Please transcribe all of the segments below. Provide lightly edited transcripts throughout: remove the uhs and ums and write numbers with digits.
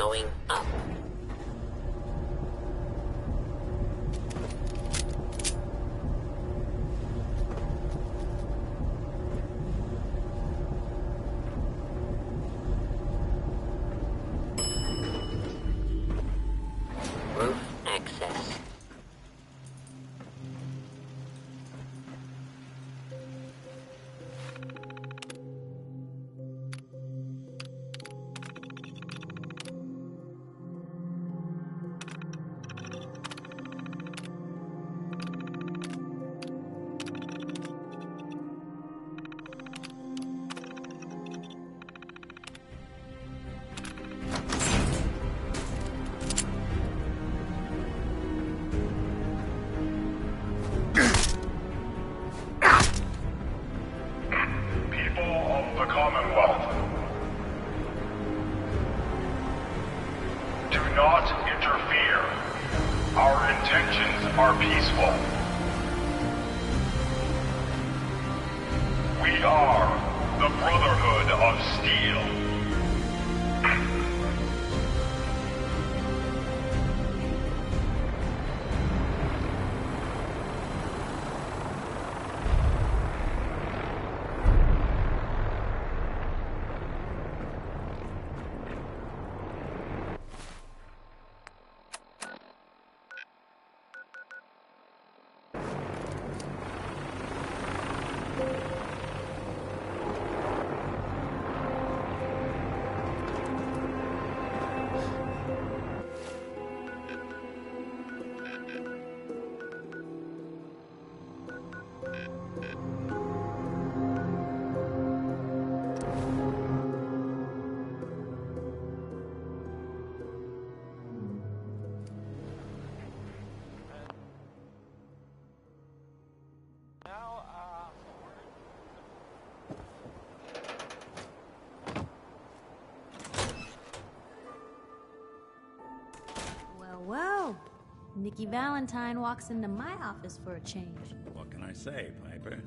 going up. Roof access. The Commonwealth. Do not interfere. Our intentions are peaceful. We are the Brotherhood of Steel. Well, Nikki Valentine walks into my office for a change. What can I say, Piper?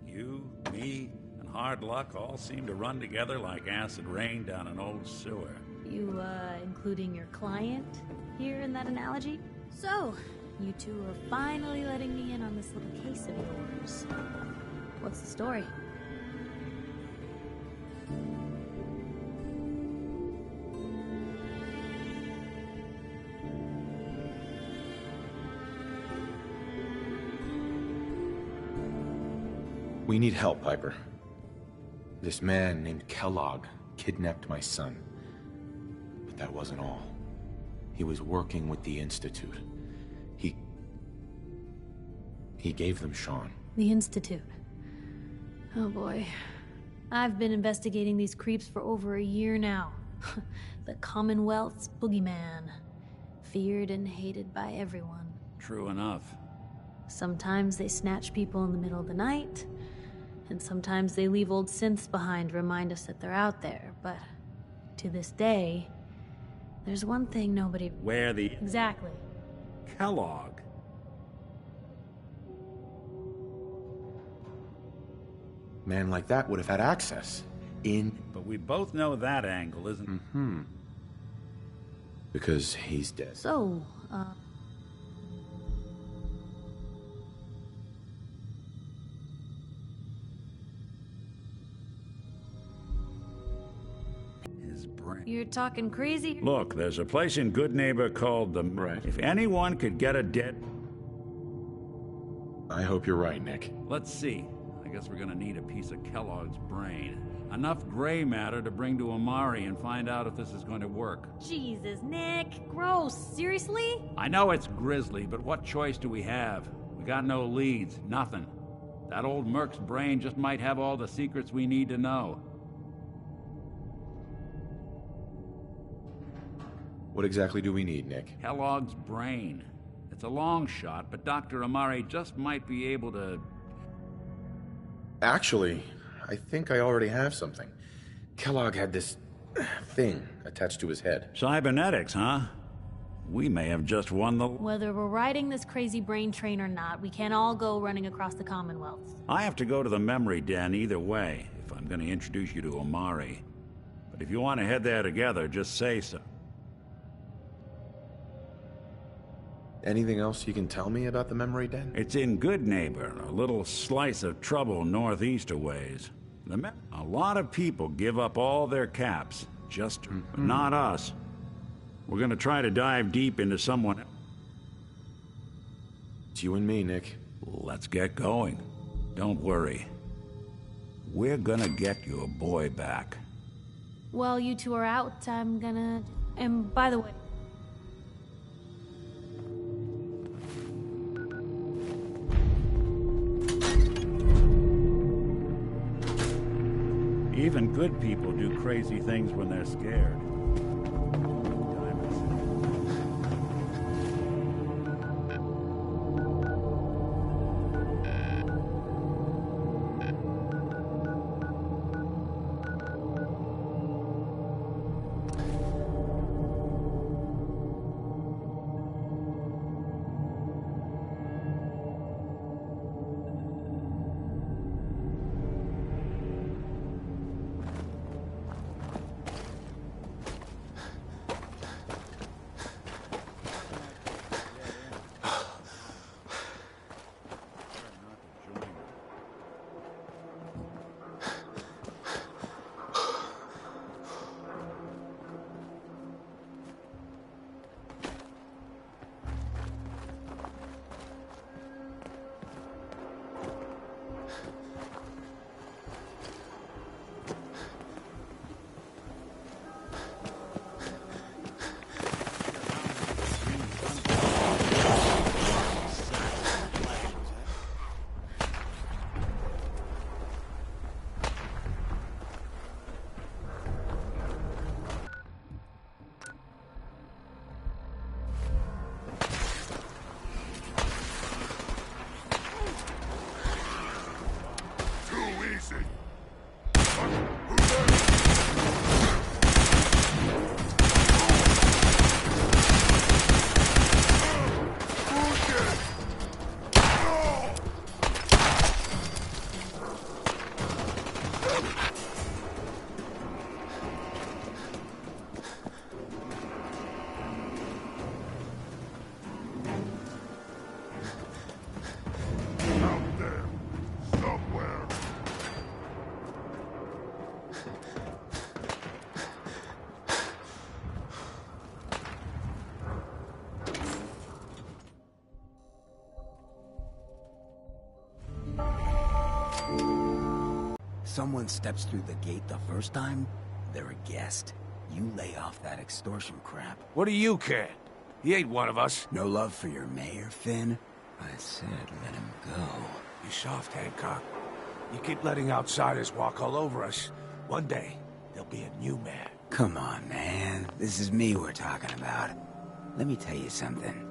You, me, and hard luck all seem to run together like acid rain down an old sewer. You, including your client here in that analogy? So, you two are finally letting me in on this little case of yours. What's the story? We need help, Piper. This man named Kellogg kidnapped my son. But that wasn't all. He was working with the Institute. He gave them Sean. The Institute. Oh boy. I've been investigating these creeps for over a year now. The Commonwealth's boogeyman. Feared and hated by everyone. True enough. Sometimes they snatch people in the middle of the night, and sometimes they leave old synths behind to remind us that they're out there, but to this day, there's one thing nobody... Where the... Exactly. Kellogg. Man like that would have had access. But we both know that angle isn't... Mm-hmm. Because he's dead. So, His brain. you're talking crazy? Look, there's a place in Good Neighbor called the... Right. If anyone could get a dead... I hope you're right, Nick. Let's see. I guess we're gonna need a piece of Kellogg's brain. Enough gray matter to bring to Amari and find out if this is going to work. Jesus, Nick. Gross. Seriously? I know it's grisly, but what choice do we have? We got no leads, nothing. That old Merc's brain just might have all the secrets we need to know. What exactly do we need, Nick? Kellogg's brain. It's a long shot, but Dr. Amari just might be able to... Actually, I think I already have something. Kellogg had this thing attached to his head. Cybernetics, huh? We may have just won the... Whether we're riding this crazy brain train or not, we can't all go running across the Commonwealth. I have to go to the memory den either way, if I'm going to introduce you to Amari. But if you want to head there together, just say so. Anything else you can tell me about the memory den? It's in Good Neighbor, a little slice of trouble northeast a ways. A lot of people give up all their caps, but not us. We're gonna try to dive deep into someone else. It's you and me, Nick. Let's get going. Don't worry. We're gonna get your boy back. While you two are out, I'm gonna... And by the way... Even good people do crazy things when they're scared. Someone steps through the gate the first time, they're a guest. You lay off that extortion crap. What do you care? He ain't one of us. No love for your mayor, Finn? I said let him go. You soft, Hancock. You keep letting outsiders walk all over us. One day, there'll be a new man. Come on, man. This is me we're talking about. Let me tell you something.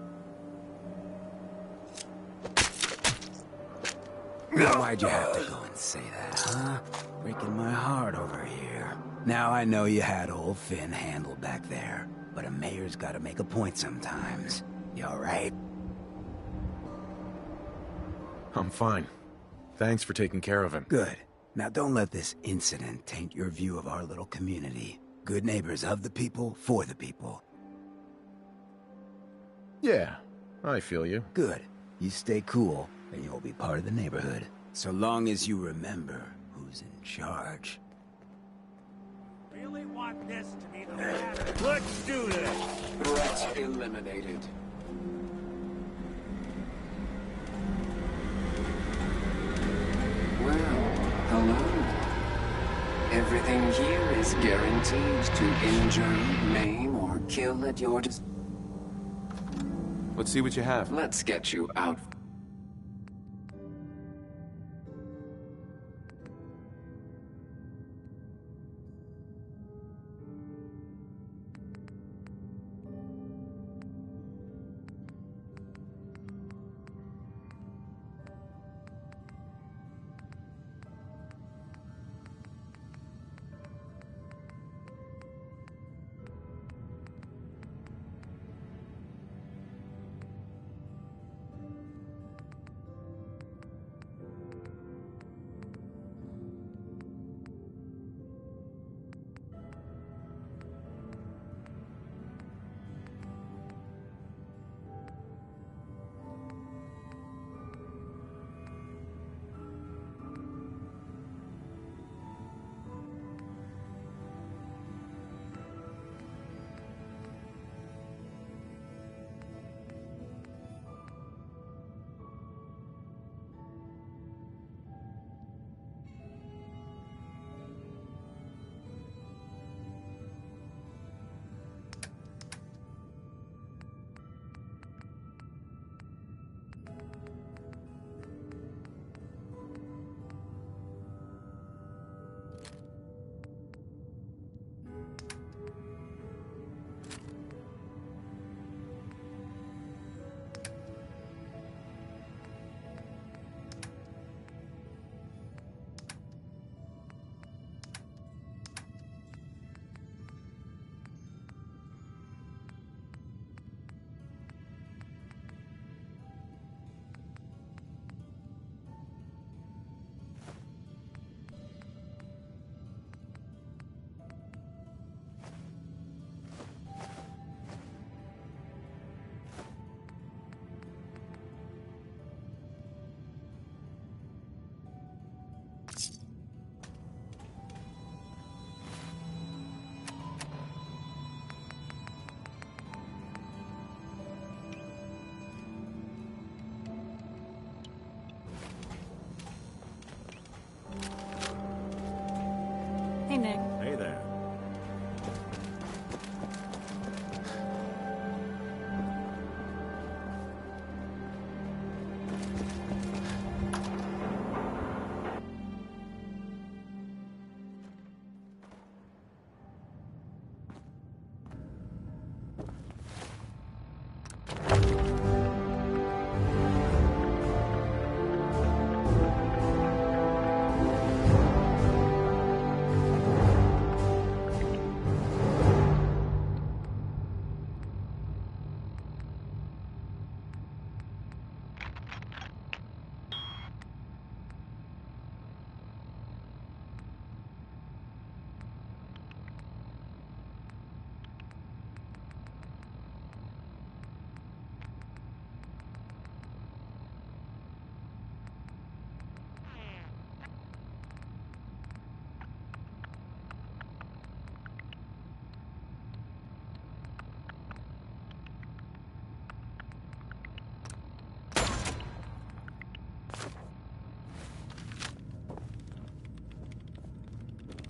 Why'd you have to go and say that, huh? Breaking my heart over here. Now I know you had old Finn handled back there, but a mayor's gotta make a point sometimes. You alright? I'm fine. Thanks for taking care of him. Good. Now don't let this incident taint your view of our little community. Good neighbors of the people, for the people. Yeah, I feel you. Good. You stay cool, and you'll be part of the neighborhood. So long as you remember who's in charge. Really want this to be the last. Let's do this! Threat eliminated. Well, hello. Everything here is guaranteed to injure, maim, or kill at your Let's see what you have. Let's get you out.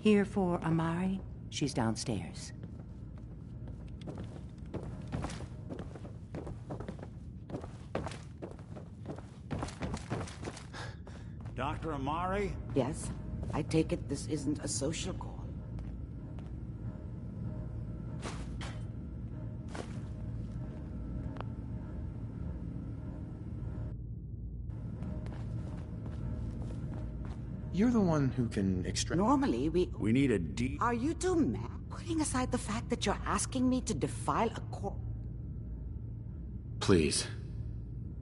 Here for Amari? She's downstairs. Dr. Amari? Yes? I take it this isn't a social call. You're the one who can extract... Normally, We need a D... Are you two mad? Putting aside the fact that you're asking me to defile a corpse... Please.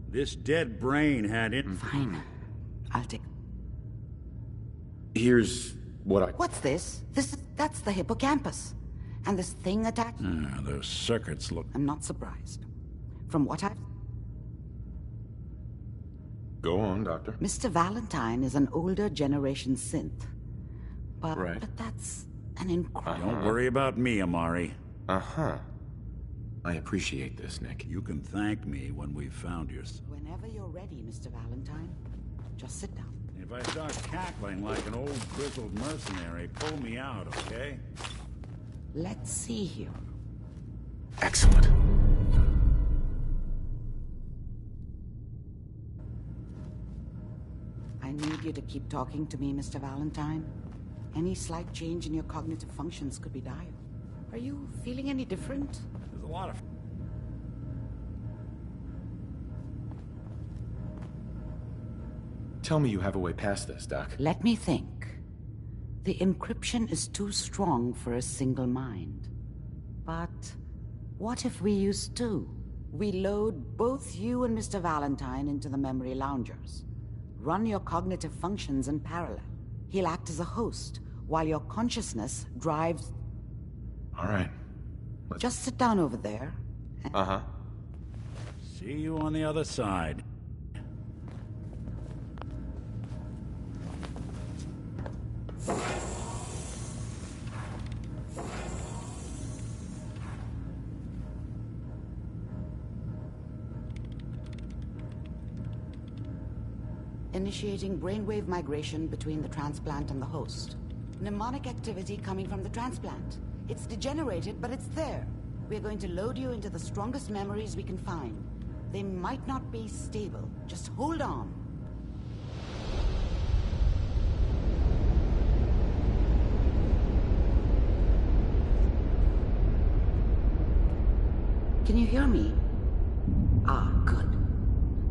This dead brain had it... Fine. I'll take... Here's what I... What's this? That's the hippocampus. And this thing attached... those circuits look... I'm not surprised. From what I've... Go on, Doctor. Mr. Valentine is an older generation synth. But, Right. but that's an incredible... Don't worry about me, Amari. Uh-huh. I appreciate this, Nick. You can thank me when we've found your... Whenever you're ready, Mr. Valentine, just sit down. If I start cackling like an old grizzled mercenary, pull me out, okay? Let's see here. Excellent. I need you to keep talking to me, Mr. Valentine. Any slight change in your cognitive functions could be dire. Are you feeling any different? There's a lot of... Tell me you have a way past this, Doc. Let me think. The encryption is too strong for a single mind. But what if we use two? We load both you and Mr. Valentine into the memory loungers. Run your cognitive functions in parallel. He'll act as a host, while your consciousness drives... All right. Just sit down over there. Uh-huh. See you on the other side. Initiating brainwave migration between the transplant and the host. Mnemonic activity coming from the transplant. It's degenerated, but it's there. We're going to load you into the strongest memories we can find. They might not be stable. Just hold on. Can you hear me? Ah, good.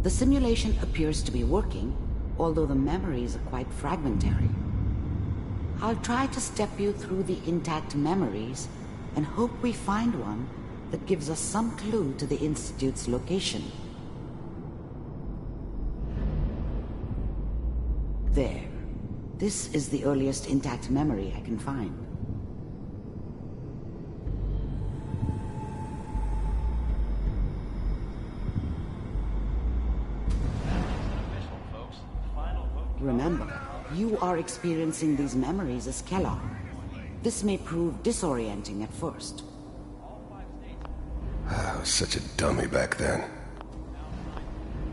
The simulation appears to be working, although the memories are quite fragmentary. I'll try to step you through the intact memories and hope we find one that gives us some clue to the Institute's location. There. This is the earliest intact memory I can find. Remember, you are experiencing these memories as Kellogg. This may prove disorienting at first. I was such a dummy back then.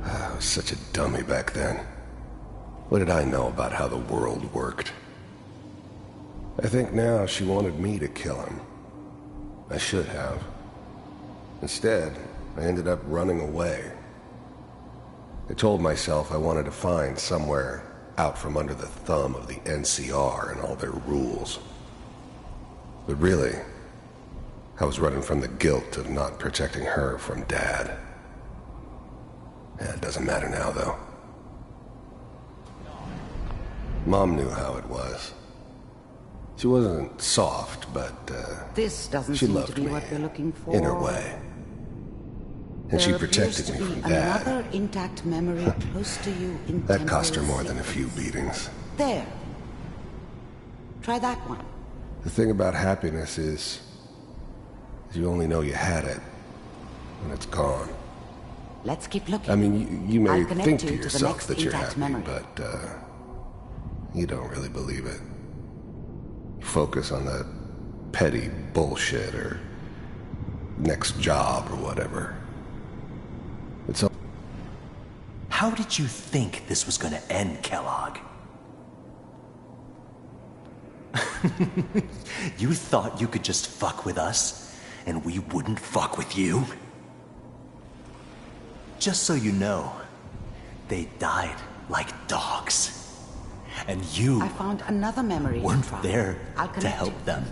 I was such a dummy back then. What did I know about how the world worked? I think now she wanted me to kill him. I should have. Instead, I ended up running away. I told myself I wanted to find somewhere out from under the thumb of the NCR and all their rules. But really, I was running from the guilt of not protecting her from Dad. Yeah, it doesn't matter now, though. Mom knew how it was. She wasn't soft, but This doesn't she seem to loved be me what we're looking for. in her way. And she protected me from Dad. Another intact memory close to you in That cost her temporal more than a sequence. few beatings. There. Try that one. The thing about happiness is you only know you had it when it's gone. Let's keep looking. I mean, you may I'll connect think you to to the yourself next that you're intact happy, memory. but you don't really believe it. You focus on that petty bullshit or next job or whatever. It's all... How did you think this was gonna end, Kellogg? You thought you could just fuck with us, and we wouldn't fuck with you? Just so you know, they died like dogs. And you I found another memory. weren't there I'll to connect help it. them.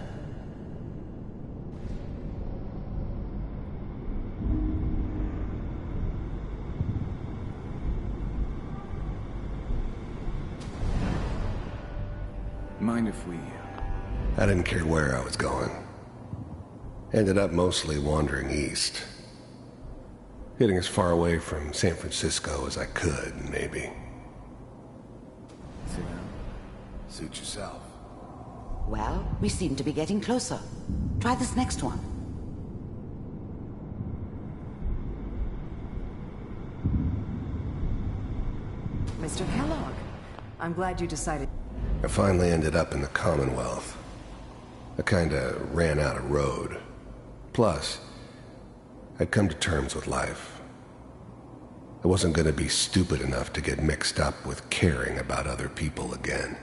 Mind if we... I didn't care where I was going. Ended up mostly wandering east. Getting as far away from San Francisco as I could, maybe. Sit down. Suit yourself. Well, we seem to be getting closer. Try this next one. Mr. Kellogg, I'm glad you decided... I finally ended up in the Commonwealth. I kinda ran out of road. Plus, I'd come to terms with life. I wasn't gonna be stupid enough to get mixed up with caring about other people again.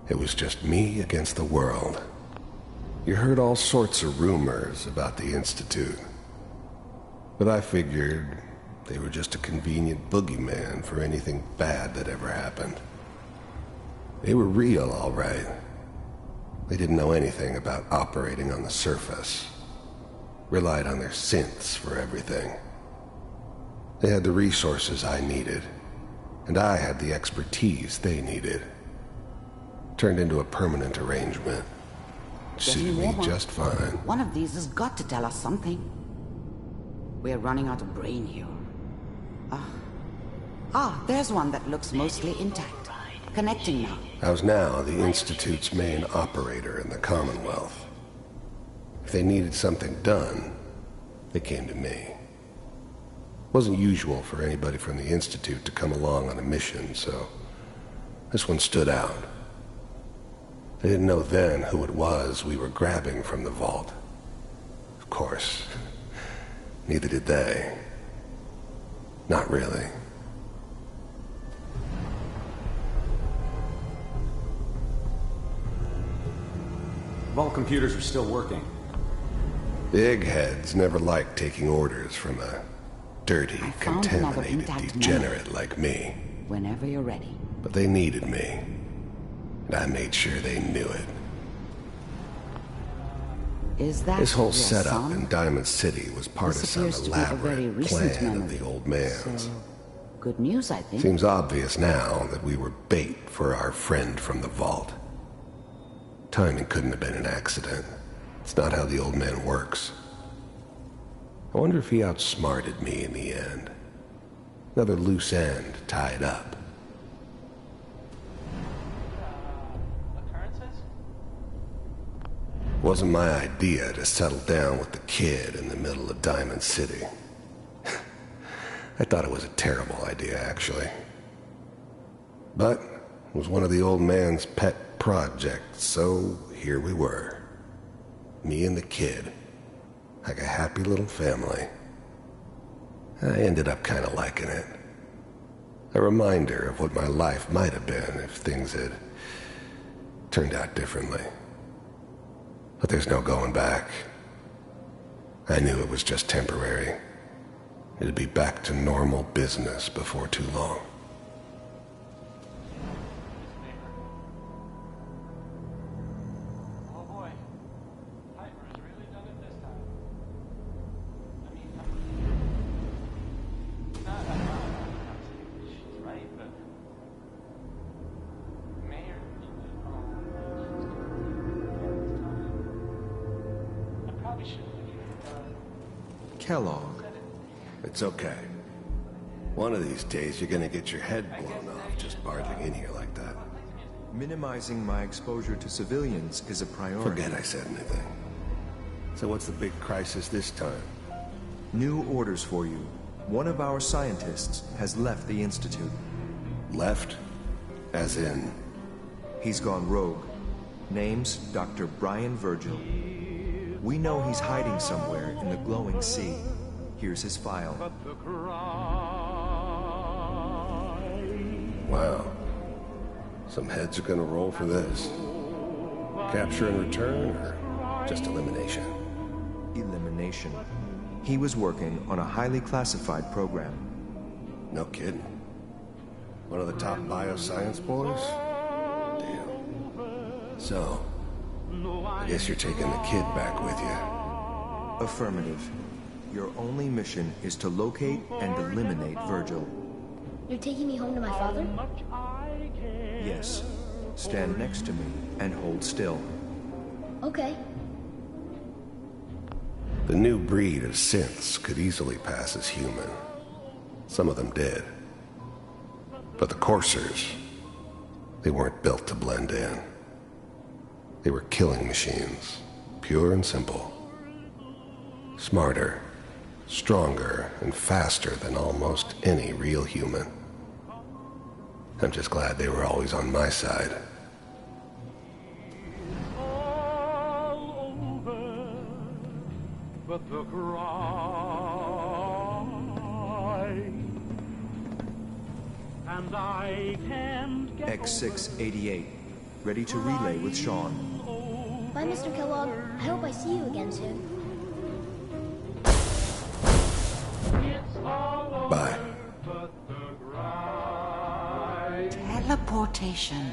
It was just me against the world. You heard all sorts of rumors about the Institute. But I figured they were just a convenient boogeyman for anything bad that ever happened. They were real, all right. They didn't know anything about operating on the surface. Relied on their synths for everything. They had the resources I needed, and I had the expertise they needed. Turned into a permanent arrangement. Suited me just fine. One of these has got to tell us something. We're running out of brain here. There's one that looks mostly intact. Connecting now. I was now the Institute's main operator in the Commonwealth. If they needed something done, they came to me. Wasn't usual for anybody from the Institute to come along on a mission, so this one stood out. They didn't know then who it was we were grabbing from the vault. Of course, neither did they. Not really. Vault computers are still working. The eggheads never liked taking orders from a dirty, contaminated degenerate like me. Whenever you're ready. But they needed me, and I made sure they knew it. Is that This whole your setup son? in Diamond City was part This of some appears to be a very elaborate recent plan of memory. the old man's. So, good news, I think. Seems obvious now that we were bait for our friend from the vault. Timing couldn't have been an accident. It's not how the old man works. I wonder if he outsmarted me in the end. Another loose end tied up. Wasn't my idea to settle down with the kid in the middle of Diamond City. I thought it was a terrible idea, actually. But it was one of the old man's pet projects, so here we were. Me and the kid. Like a happy little family. I ended up kind of liking it. A reminder of what my life might have been if things had turned out differently. But there's no going back. I knew it was just temporary. It'd be back to normal business before too long. Kellogg. It's okay. One of these days you're gonna get your head blown off just barging in here like that. Minimizing my exposure to civilians is a priority. Forget I said anything. So what's the big crisis this time? New orders for you. One of our scientists has left the Institute. Left? As in? He's gone rogue. Name's Dr. Brian Virgil. We know he's hiding somewhere in the glowing sea. Here's his file. Wow. Some heads are gonna roll for this. Capture and return, or just elimination? Elimination. He was working on a highly classified program. No kidding. One of the top bioscience boys? Damn. So, I guess you're taking the kid back with you. Affirmative. Your only mission is to locate and eliminate Virgil. You're taking me home to my father? Yes. Stand next to me and hold still. Okay. The new breed of synths could easily pass as human. Some of them did. But the coursers, they weren't built to blend in. They were killing machines, pure and simple. Smarter, stronger, and faster than almost any real human. I'm just glad they were always on my side. But the cry. And I can't get X688, ready to relay with Sean. Bye, Mr. Kellogg. I hope I see you again soon. Bye. Teleportation.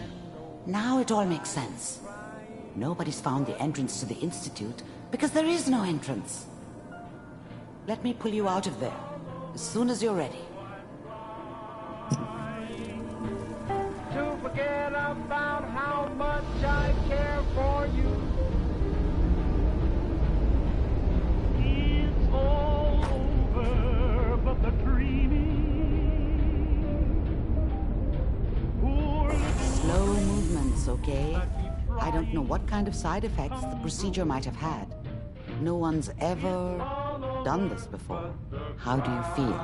Now it all makes sense. Nobody's found the entrance to the Institute because there is no entrance. Let me pull you out of there as soon as you're ready. to forget about how much I care for you. It's all over, but the dreaming. Slow movements, okay? I don't know what kind of side effects the procedure might have had. No one's ever done this before. How do you feel?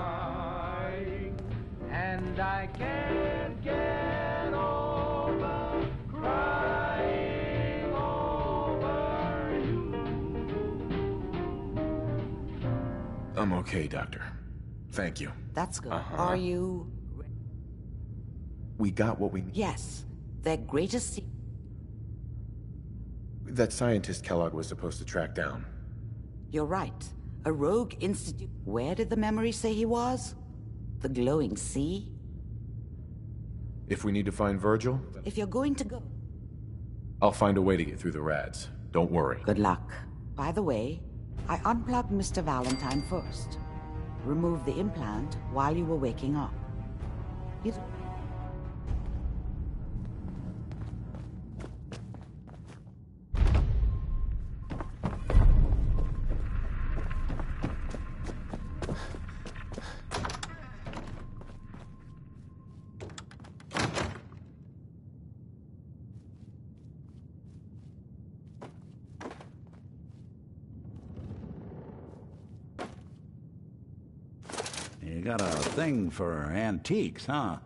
And I can't get over crying over you. I'm okay, Doctor. Thank you. That's good. Uh-huh. Are you... We got what we need. Yes. Their greatest secret. That scientist Kellogg was supposed to track down. You're right. A rogue institute. Where did the memory say he was? The glowing sea? If we need to find Virgil, If you're going to go... I'll find a way to get through the rads. Don't worry. Good luck. By the way, I unplugged Mr. Valentine first. Removed the implant while you were waking up. He's... You got a thing for antiques, huh?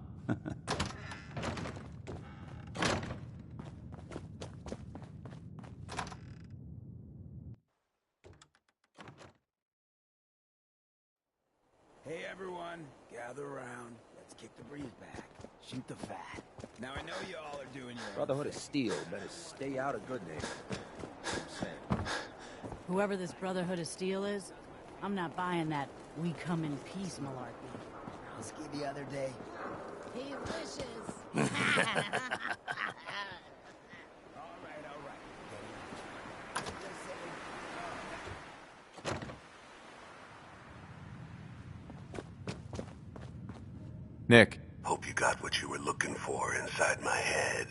Hey everyone, gather around. Let's kick the breeze back. Shoot the fat. Now I know you all are doing your Brotherhood of Steel better stay out of good name. Whoever this Brotherhood of Steel is, I'm not buying that we come in peace malarkey. Whiskey the other day. He wishes. Nick. Hope you got what you were looking for inside my head.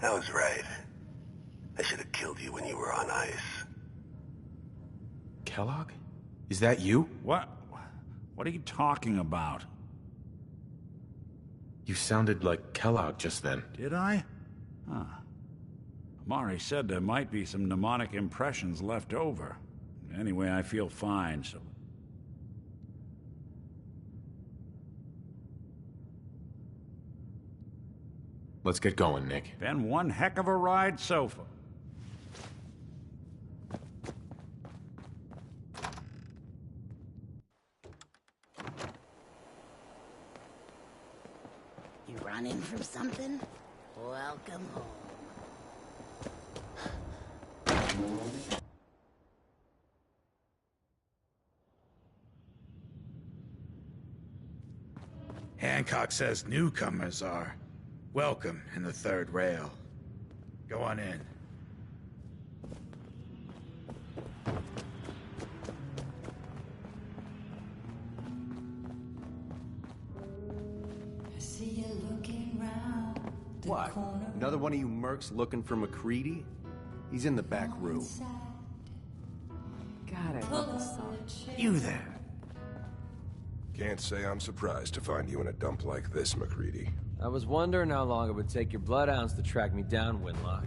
I was right. I should have killed you when you were on ice. Kellogg? Is that you? What are you talking about? You sounded like Kellogg just then. Did I? Huh. Amari said there might be some mnemonic impressions left over. Anyway, I feel fine, so... Let's get going, Nick. Been one heck of a ride so far. You running from something? Welcome home. Hancock says newcomers are welcome in the third rail. Go on in. What? Another one of you mercs looking for MacReady? He's in the back room. God, I love this song. You there. Can't say I'm surprised to find you in a dump like this, MacReady. I was wondering how long it would take your bloodhounds to track me down, Winlock.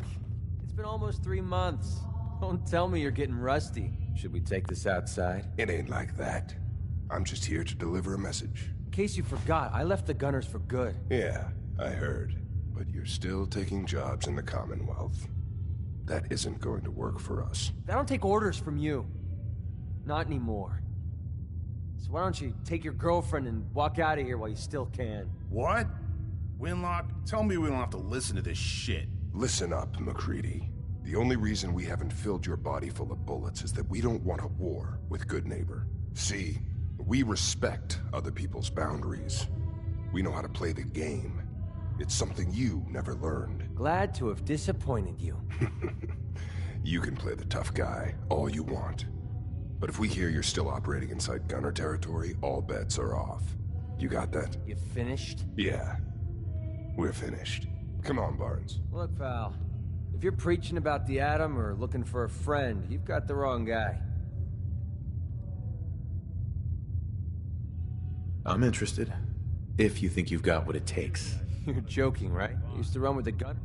It's been almost 3 months. Don't tell me you're getting rusty. Should we take this outside? It ain't like that. I'm just here to deliver a message. In case you forgot, I left the Gunners for good. Yeah, I heard. But you're still taking jobs in the Commonwealth. That isn't going to work for us. I don't take orders from you. Not anymore. So why don't you take your girlfriend and walk out of here while you still can? What? Winlock, tell me we don't have to listen to this shit. Listen up, MacReady. The only reason we haven't filled your body full of bullets is that we don't want a war with Good Neighbor. See, we respect other people's boundaries. We know how to play the game. It's something you never learned. Glad to have disappointed you. You can play the tough guy all you want. But if we hear you're still operating inside Gunner territory, all bets are off. You got that? You finished? Yeah. We're finished. Come on, Barnes. Look, pal. If you're preaching about the atom or looking for a friend, you've got the wrong guy. I'm interested. If you think you've got what it takes. You're joking, right? You used to run with the gun.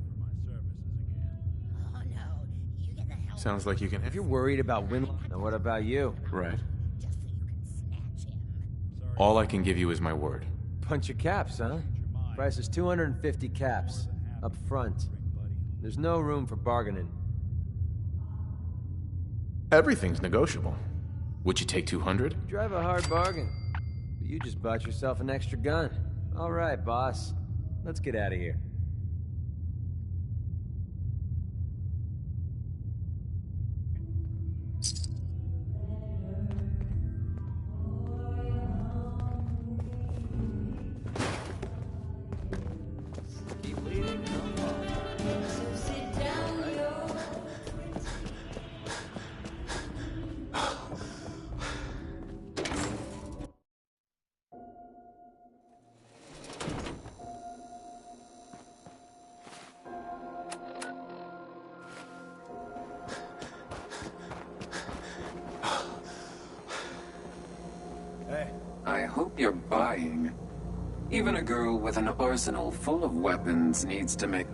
Sounds like you can... If you're worried about Winlock, then what about you? Right. All I can give you is my word. Bunch of caps, huh? Price is 250 caps. Up front. There's no room for bargaining. Everything's negotiable. Would you take 200? You drive a hard bargain. But you just bought yourself an extra gun. All right, boss. Let's get out of here. I hope you're buying. Even a girl with an arsenal full of weapons needs to make...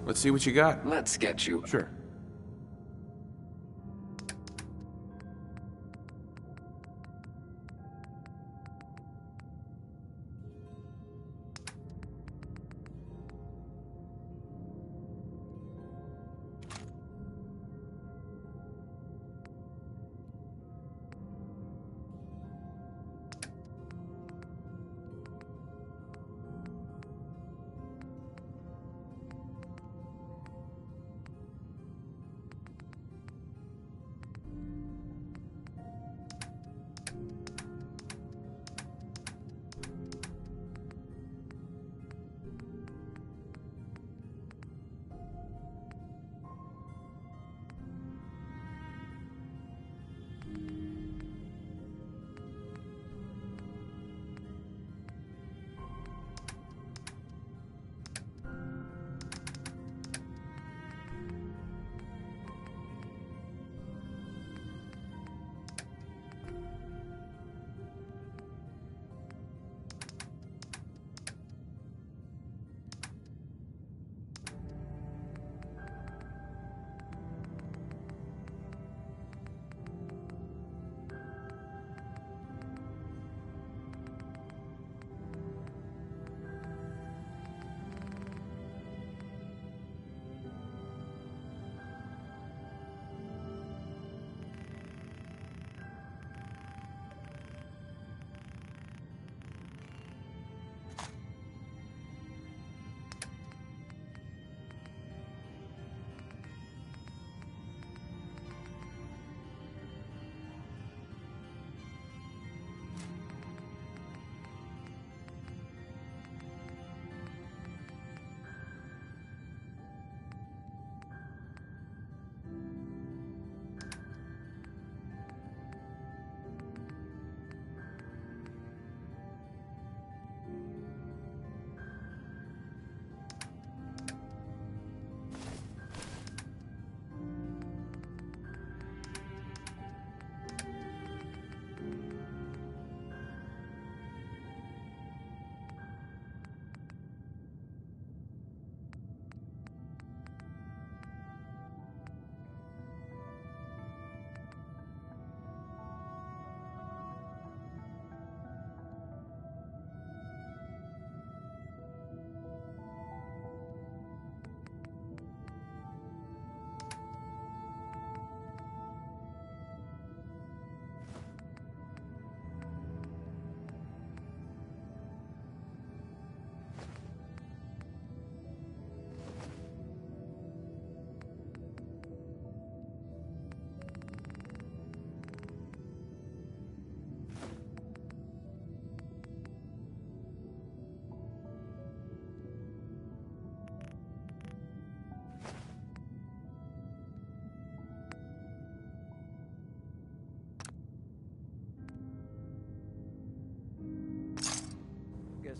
Let's see what you got. Let's get you... Sure.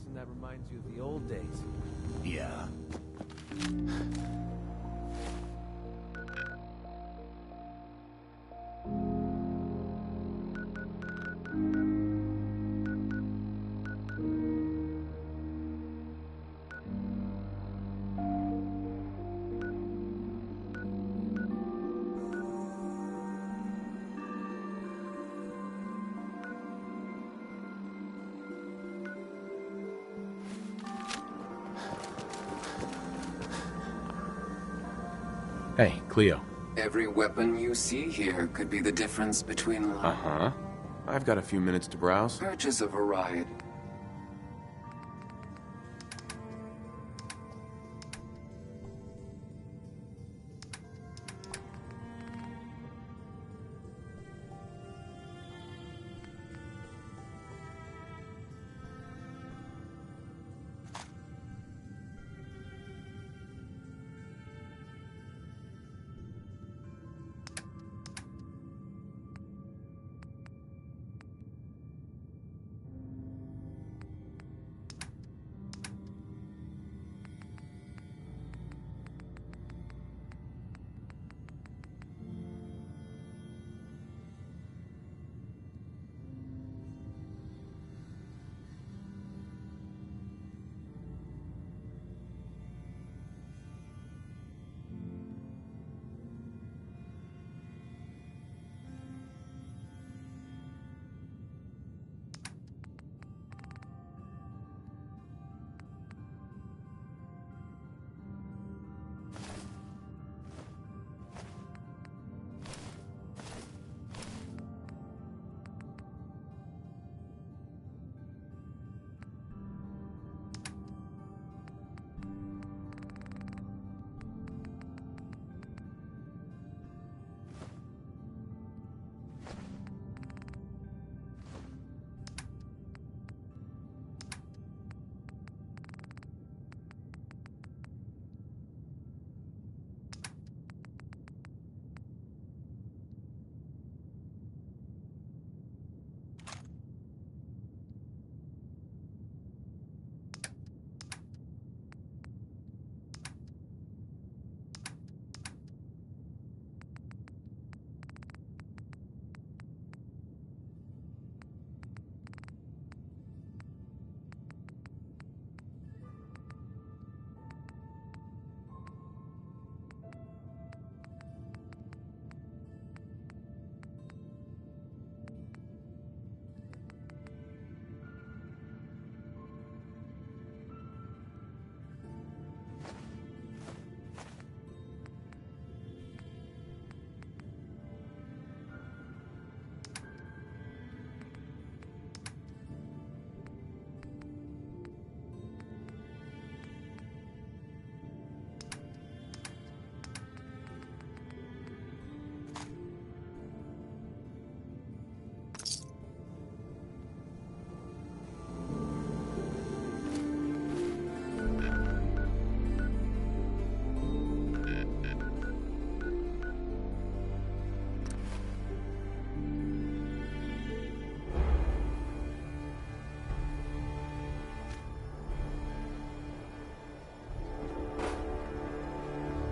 guessing that reminds you of the old days. Yeah. Hey, Cleo. Every weapon you see here could be the difference between life. Uh-huh. I've got a few minutes to browse. Purchase a variety.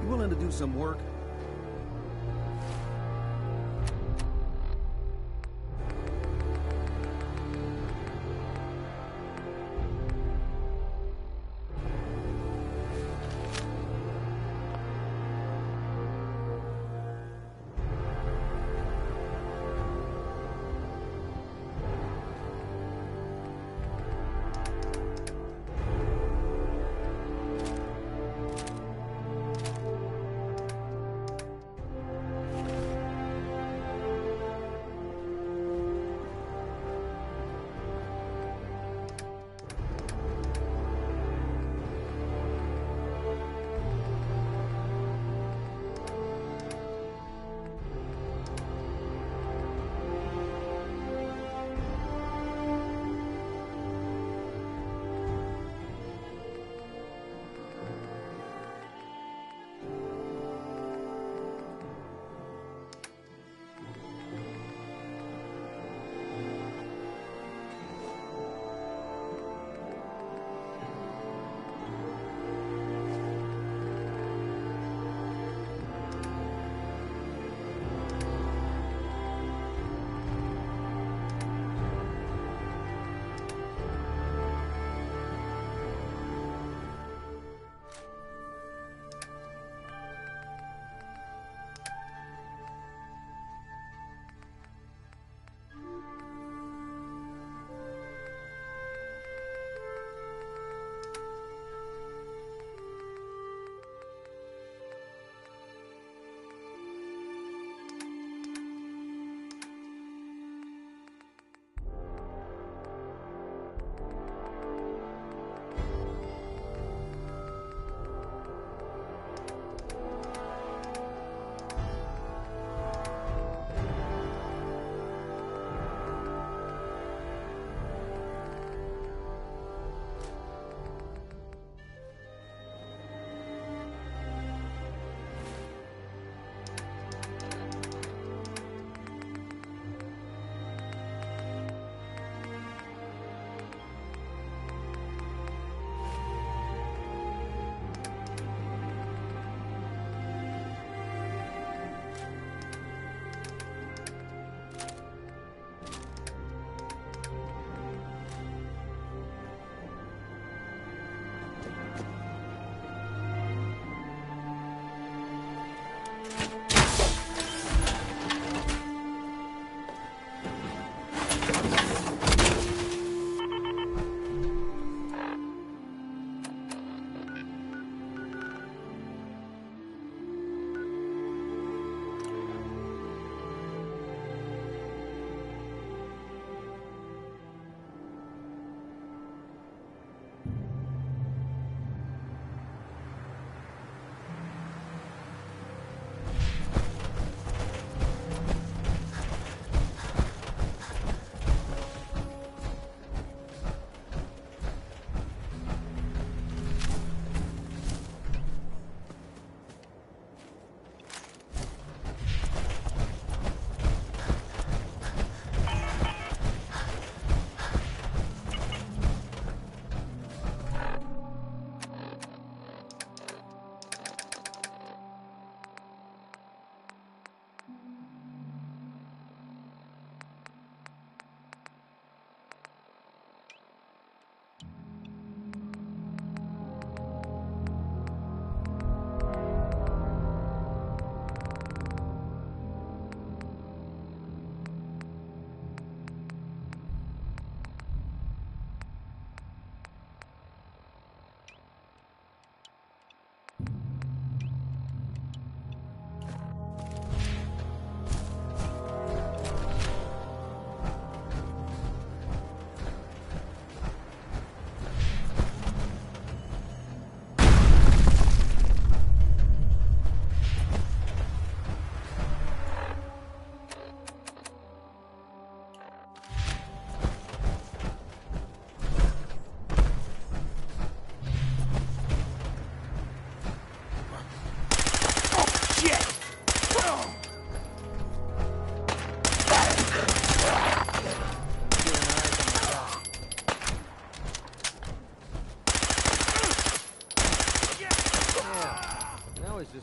Willing to do some work?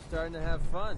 starting to have fun.